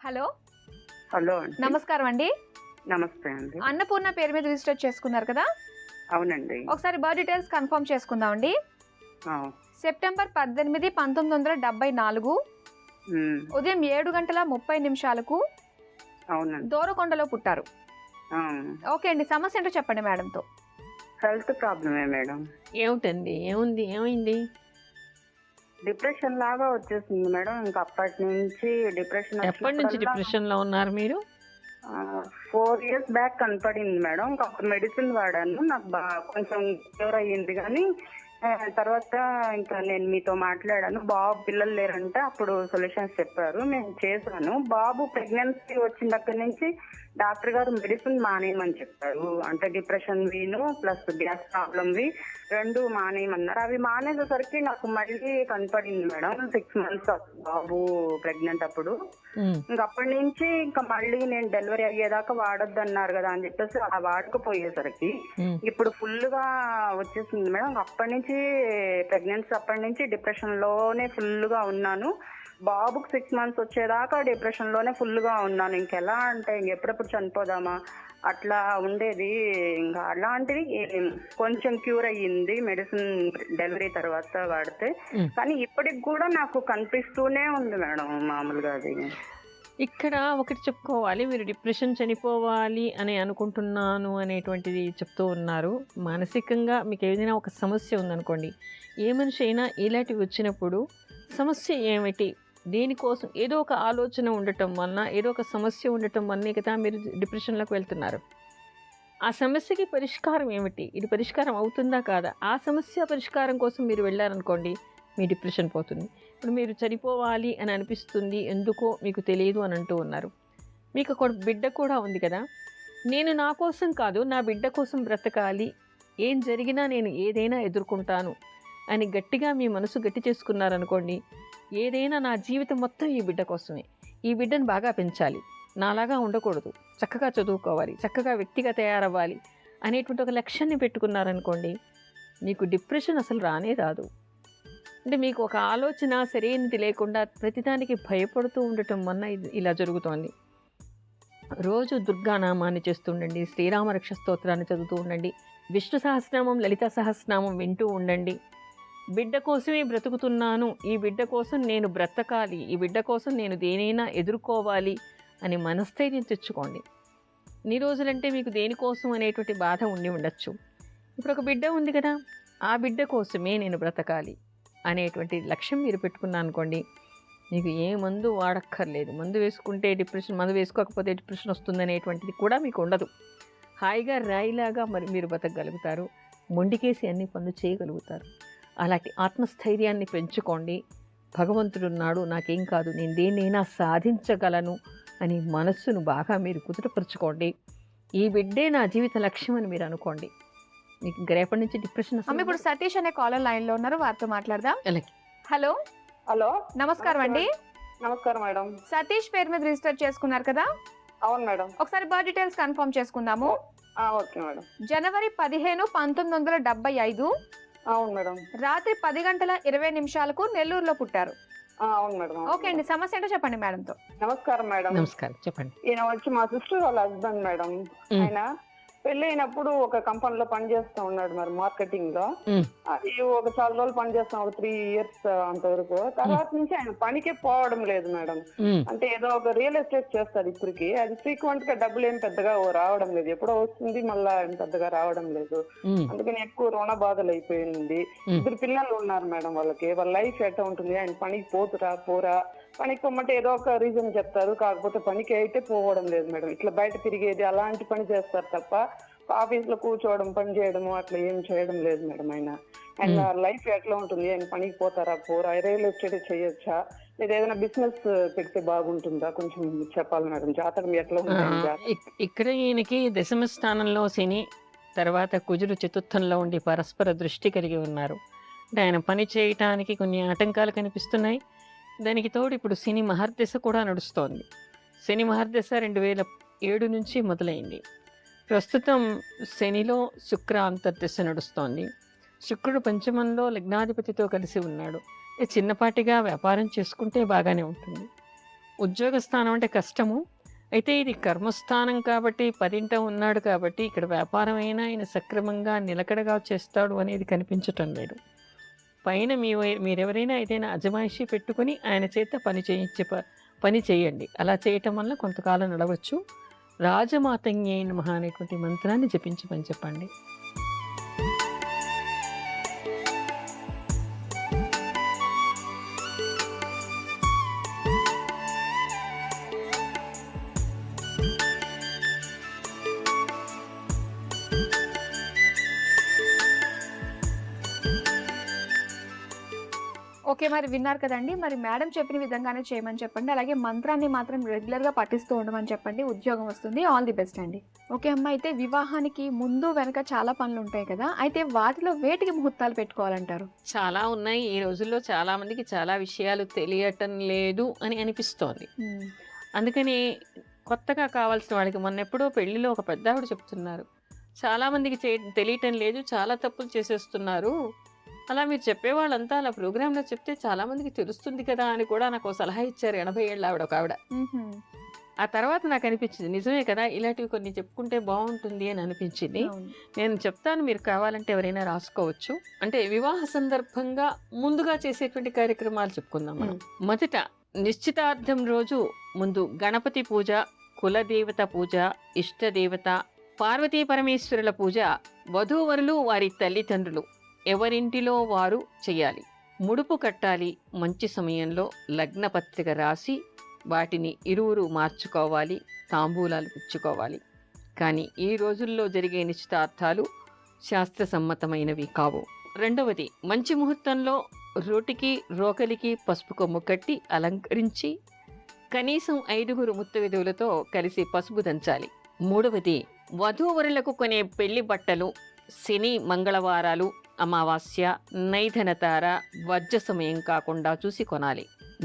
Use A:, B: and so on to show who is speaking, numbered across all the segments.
A: Hello.
B: Hello అండి.
A: నమస్కారం అండి.
B: నమస్తే అండి.
A: అన్నపూర్ణ పేరు మీద రిజిస్టర్ చేసుకున్నారు కదా?
B: అవునండి.
A: ఒకసారి బర్త్ డీటెయిల్స్ కన్ఫర్మ్ చేసుకుందామండి.
B: ఆ!
A: సెప్టెంబర్ 18, 1974
B: హ్మ్.
A: ఉదయం 7:30
B: అవునండి.
A: దోరకొండలో పుట్టారు.
B: ఆ!
A: ఓకే అండి. సమస్య ఏంటో చెప్పండి మేడంతో.
B: హెల్త్ ప్రాబ్లమే మేడం.
C: ఏమిటండి? ఏముంది? ఏమైంది?
B: డిప్రెషన్ లాగా వచ్చేసింది మేడం. ఇంక అప్పటి నుంచి డిప్రెషన్
C: ఎప్పటి నుంచి
B: వచ్చినప్పుడల్లా
C: డిప్రెషన్‌లో ఉన్నారు మీరు?
B: 4 ఇయర్స్ బ్యాక్ కనపడింది మేడం. ఇంక అప్పుడు మెడిసిన్ వాడాను. నాకు కొంచెం క్యూర్ అయ్యింది గానీ తర్వాత ఇంకా నేను మీతో మాట్లాడాను. బాబు పిల్లలు లేరంటే అప్పుడు సొల్యూషన్స్ చెప్పారు. నేను చేశాను. బాబు ప్రెగ్నెన్సీ వచ్చిన దగ్గర నుంచి డాక్టర్ గారు మెడిసిన్ మానేయమని చెప్పారు. అంటే డిప్రెషన్‌విను ప్లస్ గ్యాస్ ప్రాబ్లమ్‌వి 2 మానేయమన్నారు. అవి మానేసేసరికి నాకు మళ్ళీ కనపడింది మేడం. 6 మంత్స్ బాబు ప్రెగ్నెంట్ అప్పుడు.
C: హ్మ్.
B: ఇంక అప్పటి నుంచి ఇంకా మళ్ళీ నేను డెలివరీ అయ్యేదాకా వాడొద్దన్నారు కదా అని చెప్పేసి అలా వాడకపోయేసరికి
C: హ్మ్.
B: ఇప్పుడు ఫుల్‌గా వచ్చేసింది మేడం. అప్పటి నుంచి ప్రెగ్నెన్సీ అప్పటి నుంచి డిప్రెషన్‌లోనే ఫుల్‌గా ఉన్నాను. బాబుకి 6 మంత్స్ వచ్చేదాకా డిప్రెషన్‌లోనే ఫుల్‌గా ఉన్నాను. ఇంకెలా అంటే ఎప్పుడెప్పుడు చనిపోదామా అట్లా ఉండేది. ఇంకా అలాంటిది కొంచెం క్యూర్ అయ్యింది మెడిసిన్ డెలివరీ తర్వాత వాడితే.
C: హ్మ్.
B: కానీ ఇప్పటికి కూడా నాకు కనిపిస్తూనే ఉంది మేడం మామూలుగా అది.
C: ఇక్కడ ఒకటి చెప్పుకోవాలి. మీరు డిప్రెషన్ చనిపోవాలి అని అనుకుంటున్నాను అనేటువంటిది చెప్తూ ఉన్నారు. మానసికంగా మీకు ఏదైనా ఒక సమస్య ఉందనుకోండి. ఏ మనిషి అయినా ఇలాంటివి వచ్చినప్పుడు సమస్య ఏమిటి? దేనికోసం ఏదో ఒక ఆలోచన ఉండటం వలన, ఏదో ఒక సమస్య ఉండటం వల్లనే కదా మీరు డిప్రెషన్‌లోకి వెళ్తున్నారు. ఆ సమస్యకి పరిష్కారం ఏమిటి? ఇది పరిష్కారం అవుతుందా కాదా? ఆ సమస్య పరిష్కారం కోసం మీరు వెళ్లారనుకోండి, మీ డిప్రెషన్ పోతుంది. ఇప్పుడు మీరు చనిపోవాలి అని అనిపిస్తుంది. ఎందుకో మీకు తెలియదు అని అంటూ ఉన్నారు. మీకు ఒక బిడ్డ కూడా ఉంది కదా! నేను నా కోసం కాదు, నా బిడ్డ కోసం బ్రతకాలి. ఏం జరిగినా నేను ఏదైనా ఎదుర్కొంటాను అని గట్టిగా మీ మనసు గట్టి చేసుకున్నారనుకోండి, ఏదైనా నా జీవితం మొత్తం ఈ బిడ్డ కోసమే. ఈ బిడ్డను బాగా పెంచాలి. నాలాగా ఉండకూడదు. చక్కగా చదువుకోవాలి. చక్కగా వ్యక్తిగా తయారవ్వాలి అనేటువంటి ఒక లక్ష్యాన్ని పెట్టుకున్నారనుకోండి, మీకు డిప్రెషన్ అసలు రానే రాదు. అంటే మీకు ఒక ఆలోచన సరైనది లేకుండా ప్రతిదానికి భయపడుతూ ఉండటం వలన ఇలా జరుగుతోంది. రోజు దుర్గానామాన్ని చేస్తుండండి. శ్రీరామరక్ష స్తోత్రాన్ని చదువుతూ ఉండండి. విష్ణు సహస్రనామం, లలిత సహస్రనామం వింటూ ఉండండి. బిడ్డ కోసమే బ్రతుకుతున్నాను. ఈ బిడ్డ కోసం నేను బ్రతకాలి. ఈ బిడ్డ కోసం నేను దేనైనా ఎదుర్కోవాలి అని మనస్థైర్యం తెచ్చుకోండి. ఇన్ని రోజులంటే మీకు దేనికోసం అనేటువంటి బాధ ఉండి ఉండొచ్చు. ఇప్పుడు ఒక బిడ్డ ఉంది కదా, ఆ బిడ్డ కోసమే నేను బ్రతకాలి అనేటువంటి లక్ష్యం మీరు పెట్టుకున్నా అనుకోండి, మీకు ఏ మందు వాడక్కర్లేదు. మందు వేసుకుంటే డిప్రెషన్, మందు వేసుకోకపోతే డిప్రెషన్ వస్తుందనేటువంటిది కూడా మీకు ఉండదు. హాయిగా రాయిలాగా మరి మీరు బతకగలుగుతారు. మొండికేసి అన్ని పనులు చేయగలుగుతారు. అలాంటి ఆత్మస్థైర్యాన్ని పెంచుకోండి. భగవంతుడున్నాడు, నాకేం కాదు, నేను దేన్నైనా సాధించగలను అని మనస్సును బాగా మీరు కుదుటపరుచుకోండి. ఈ బిడ్డే నా జీవిత లక్ష్యం అని మీరు అనుకోండి. మీకు ఇంక రేపటి నుంచి డిప్రెషన్
A: అమ్మ, ఇప్పుడు సతీష్ అనే కాలర్ లైన్ లో ఉన్నారు, వారితో మాట్లాడదాం. హలో.
B: హలో.
A: నమస్కారం అండి.
B: నమస్కారం మేడం.
A: సతీష్ పేరు మీద రిజిస్టర్ చేసుకున్నారు కదా?
B: అవును మేడం.
A: ఒకసారి బర్త్ డీటెయిల్స్ కన్ఫర్మ్ చేసుకుందాము.
B: Okay madam.
A: జనవరి 15, 1975
B: అవును మేడం.
A: రాత్రి 10:20 నెల్లూరులో పుట్టారు.
B: అవును మేడం.
A: ఓకే అండి. సమస్య ఏంటో చెప్పండి మేడంతో.
B: నమస్కారం మేడం.
C: నమస్కారం, చెప్పండి.
B: ఈయన వచ్చి మా సిస్టర్ వాళ్ళ హస్బెండ్ మేడం. ఆయన పెళ్లి అయినప్పుడు ఒక కంపెనీలో పనిచేస్తూ ఉన్నాడు మరి మార్కెటింగ్ లో. అది ఒక చాలా రోజులు పనిచేస్తాం, ఒక 3 ఇయర్స్ అంతవరకు. తర్వాత నుంచి ఆయన పనికే పోవడం లేదు మేడం. అంటే ఏదో ఒక రియల్ ఎస్టేట్ చేస్తాడు ఇప్పటికి. అది ఫ్రీక్వెంట్ గా డబ్బులు ఏం పెద్దగా రావడం లేదు. ఎప్పుడో వస్తుంది, మళ్ళా ఏం పెద్దగా రావడం లేదు. అందుకని ఎక్కువ రుణ బాధలు అయిపోయింది. 2 పిల్లలు ఉన్నారు మేడం వాళ్ళకి. వాళ్ళ లైఫ్ ఎట్లా ఉంటుంది? ఆయన పనికి పోరా పనికి పొమ్మంటే ఏదో ఒక రీజన్ చెప్తారు. కాకపోతే పనికి అయితే పోవడం లేదు మేడం. ఇట్లా బయట తిరిగేది అలాంటి పని చేస్తారు తప్ప ఆఫీస్ లో కూర్చోవడం, పని చేయడము అట్లా ఏం చేయడం లేదు మేడం. ఆయన లైఫ్ ఎట్లా ఉంటుంది? ఆయన పనికి పోరా, రియల్ ఎస్టేట్ చేయొచ్చా, లేదా ఏదైనా బిజినెస్ పెడితే బాగుంటుందా? కొంచెం చెప్పాలి మేడం. జాతకం ఎట్లా ఉంటుంది?
C: ఇక్కడ ఈయనకి దశమ స్థానంలో శని, తర్వాత కుజుడు చతుర్థంలో ఉండి పరస్పర దృష్టి కలిగి ఉన్నారు. అంటే ఆయన పని చేయటానికి కొన్ని ఆటంకాలు కనిపిస్తున్నాయి. దానికి తోడు ఇప్పుడు శని మహర్దశ కూడా నడుస్తోంది. శని మహర్దశ 2007 నుంచి మొదలైంది. ప్రస్తుతం శనిలో శుక్ర అంతర్దశ నడుస్తోంది. శుక్రుడు పంచమంలో లగ్నాధిపతితో కలిసి ఉన్నాడు. చిన్నపాటిగా వ్యాపారం చేసుకుంటే బాగానే ఉంటుంది. ఉద్యోగ స్థానం అంటే కష్టము. అయితే ఇది కర్మస్థానం కాబట్టి 10ంట ఉన్నాడు కాబట్టి ఇక్కడ వ్యాపారం అయినా ఆయన సక్రమంగా నిలకడగా చేస్తాడు అనేది కనిపించటం లేదు. పైన మీరెవరైనా ఏదైనా అజమాయిషీ పెట్టుకొని ఆయన చేత పని చేయండి. అలా చేయటం వల్ల కొంతకాలం నడవచ్చు. రాజమాతంగే నమః అనేటువంటి మంత్రాన్ని జపించమని చెప్పండి.
A: ఓకే. మరి విన్నారు కదండి. మరి మేడం చెప్పిన విధంగానే చేయమని చెప్పండి. అలాగే మంత్రాన్ని మాత్రం రెగ్యులర్‌గా పఠిస్తూ ఉండమని చెప్పండి. ఉద్యోగం వస్తుంది. ఆల్ ది బెస్ట్ అండి. ఓకే అమ్మ. అయితే వివాహానికి ముందు వెనక చాలా పనులుంటాయి కదా! అయితే వాటిలో వేటికి ముహూర్తాలు పెట్టుకోవాలంటారు?
C: చాలా ఉన్నాయి. ఈ రోజుల్లో చాలా మందికి చాలా విషయాలు తెలియటం లేదు అని అనిపిస్తోంది. అందుకని కొత్తగా కావాల్సిన వాళ్ళకి మొన్నెప్పుడో పెళ్లిలో ఒక పెద్దావిడ చెప్తున్నారు. చాలా మందికి తెలియటం లేదు. చాలా తప్పులు చేసేస్తున్నారు. అలా మీరు చెప్పేవాళ్ళంతా అలా ప్రోగ్రామ్‌లో చెప్తే చాలా మందికి తెలుస్తుంది కదా! అని కూడా నాకో సలహా ఇచ్చారు 80 ఏళ్ల ఒకావిడ. ఆ తర్వాత నాకనిపించింది నిజమే కదా! ఇలాంటివి కొన్ని చెప్పుకుంటే బావుంటుంది అని అనిపించింది.
A: అవును.
C: నేను చెప్తాను, మీరు కావాలంటే ఎవరైనా రాసుకోవచ్చు. అంటే వివాహ సందర్భంగా ముందుగా చేసేటువంటి కార్యక్రమాలు చెప్పుకుందాం మనం. మొదట నిశ్చితార్థం రోజు ముందు గణపతి పూజ, కులదేవత పూజ, ఇష్టదేవత, పార్వతీ పరమేశ్వరుల పూజ వధూవరులు వారి తల్లిదండ్రులు ఎవరింటిలో వారు చేయాలి. ముడుపు కట్టాలి. మంచి సమయంలో లగ్న పత్రిక రాసి వాటిని ఇరువురు మార్చుకోవాలి. తాంబూలాలు పుచ్చుకోవాలి. కానీ ఈ రోజుల్లో జరిగే నిశ్చితార్థాలు శాస్త్రసమ్మతమైనవి కావు. రెండవది, మంచి ముహూర్తంలో రోటికి రోకలికి పసుపు కొమ్ము కట్టి అలంకరించి కనీసం 5గురు ముత్తైదువులతో కలిసి పసుపు దంచాలి. మూడవది, వధూవరులకు కొనే పెళ్లి బట్టలు శని, మంగళవారాలు, అమావాస్య, నైధనతార, వజ్ర సమయం కాకుండా చూసి కొనాలి.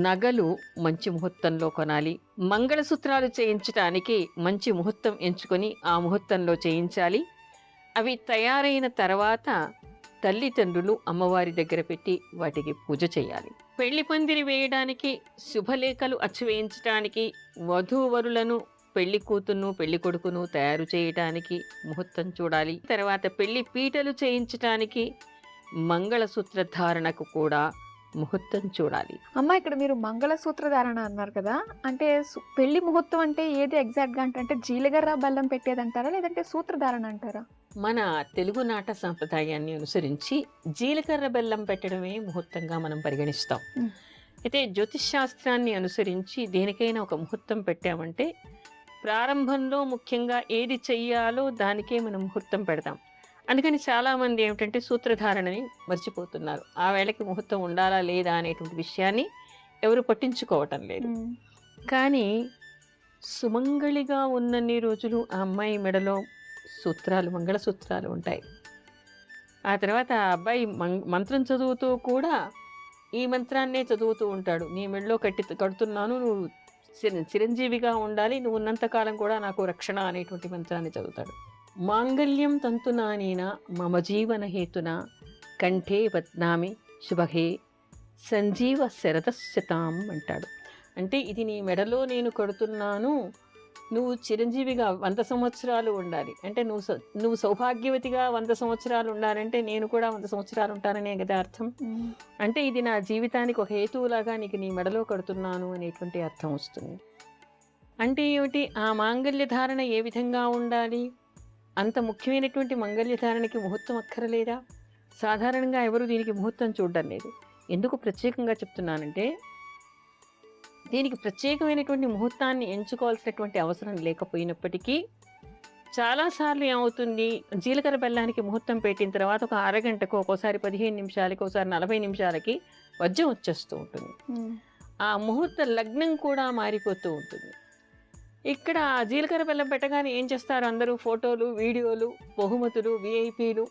C: నగలు మంచి ముహూర్తంలో కొనాలి. మంగళసూత్రాలు చేయించటానికి మంచి ముహూర్తం ఎంచుకొని ఆ ముహూర్తంలో చేయించాలి. అవి తయారైన తర్వాత తల్లిదండ్రులు అమ్మవారి దగ్గర పెట్టి వాటికి పూజ చేయాలి. పెళ్లి పందిరి వేయడానికి, శుభలేఖలు అచ్చువేయించడానికి, వధూవరులను పెళ్లి కూతురును పెళ్లి కొడుకును తయారు చేయటానికి ముహూర్తం చూడాలి. తర్వాత పెళ్లి పీటలు చేయించటానికి, మంగళసూత్ర ధారణకు కూడా ముహూర్తం చూడాలి.
A: అమ్మ, ఇక్కడ మీరు మంగళసూత్ర ధారణ అన్నారు కదా! అంటే పెళ్లి ముహూర్తం అంటే ఏది ఎగ్జాక్ట్‌గా అంటే జీలగర్ర బెల్లం పెట్టేదంటారా? లేదంటే సూత్రధారణ అంటారా?
C: మన తెలుగునాట సాంప్రదాయాన్ని అనుసరించి జీలకర్ర బెల్లం పెట్టడమే ముహూర్తంగా మనం పరిగణిస్తాం. అయితే జ్యోతిష్ శాస్త్రాన్ని అనుసరించి దేనికైనా ఒక ముహూర్తం పెట్టామంటే ప్రారంభంలో ముఖ్యంగా ఏది చెయ్యాలో దానికే మనం ముహూర్తం పెడతాం. అందుకని చాలామంది ఏమిటంటే సూత్రధారణని మర్చిపోతున్నారు. ఆ వేళకి ముహూర్తం ఉండాలా లేదా అనేటువంటి విషయాన్ని ఎవరు పట్టించుకోవటం లేదు. కానీ సుమంగళిగా ఉన్నన్ని రోజులు ఆ అమ్మాయి మెడలో మంగళసూత్రాలు ఉంటాయి. ఆ తర్వాత ఆ అబ్బాయి మంత్రం చదువుతూ కూడా ఈ మంత్రాన్నే చదువుతూ ఉంటాడు. నీ మెడలో కడుతున్నాను, నువ్వు చిరంజీవిగా ఉండాలి, నువ్వు ఉన్నంతకాలం కూడా నాకు రక్షణ అనేటువంటి మంత్రాన్ని చదువుతాడు. మాంగళ్యం తంతునానేన మమ జీవన హేతున కంఠే బద్నామి శుభహే సంజీవ శరతశతాం అంటాడు. అంటే ఇది నీ మెడలో నేను కడుతున్నాను, నువ్వు చిరంజీవిగా 100 సంవత్సరాలు ఉండాలి. అంటే నువ్వు సౌభాగ్యవతిగా 100 సంవత్సరాలు ఉండాలంటే నేను కూడా 100 సంవత్సరాలు ఉంటాననే కదా అర్థం. అంటే ఇది నా జీవితానికి ఒక హేతువులాగా నీకు నీ మెడలో కడుతున్నాను అనేటువంటి అర్థం వస్తుంది. అంటే ఏమిటి? ఆ మాంగళ్య ధారణ ఏ విధంగా ఉండాలి? అంత ముఖ్యమైనటువంటి మంగళ్య ధారణకి ముహూర్తం అక్కరలేదా? సాధారణంగా ఎవరు దీనికి ముహూర్తం చూడడం లేదు. ఎందుకు ప్రత్యేకంగా చెప్తున్నానంటే దీనికి ప్రత్యేకమైనటువంటి ముహూర్తాన్ని ఎంచుకోవాల్సినటువంటి అవసరం లేకపోయినప్పటికీ చాలాసార్లు ఏమవుతుంది, జీలకర్ర బెల్లానికి ముహూర్తం పెట్టిన తర్వాత ఒక అరగంటకు, ఒక్కోసారి 15 నిమిషాలకి, ఒకసారి 40 నిమిషాలకి వజ్రం వచ్చేస్తూ ఉంటుంది. ఆ ముహూర్త లగ్నం కూడా మారిపోతూ ఉంటుంది. ఇక్కడ జీలకర్ర బెల్లం పెట్టగానే ఏం చేస్తారు అందరూ? ఫోటోలు, వీడియోలు, బహుమతులు, విఐపీలు.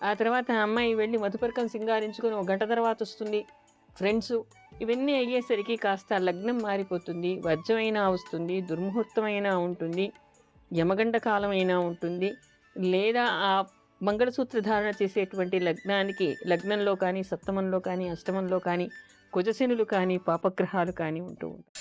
C: ఆ తర్వాత అమ్మాయి వెళ్ళి మధుపర్కం సింగారించుకొని 1 గంట తర్వాత వస్తుంది, ఫ్రెండ్స్. ఇవన్నీ అయ్యేసరికి కాస్త లగ్నం మారిపోతుంది. వజ్రమైనా వస్తుంది, దుర్ముహూర్తమైనా ఉంటుంది, యమగండ కాలమైనా ఉంటుంది, లేదా ఆ మంగళసూత్ర ధారణ చేసేటువంటి లగ్నంలో కానీ, సప్తమంలో కానీ, అష్టమంలో కానీ కుజశనులు కానీ, పాపగ్రహాలు కానీ ఉంటూ ఉంటాయి.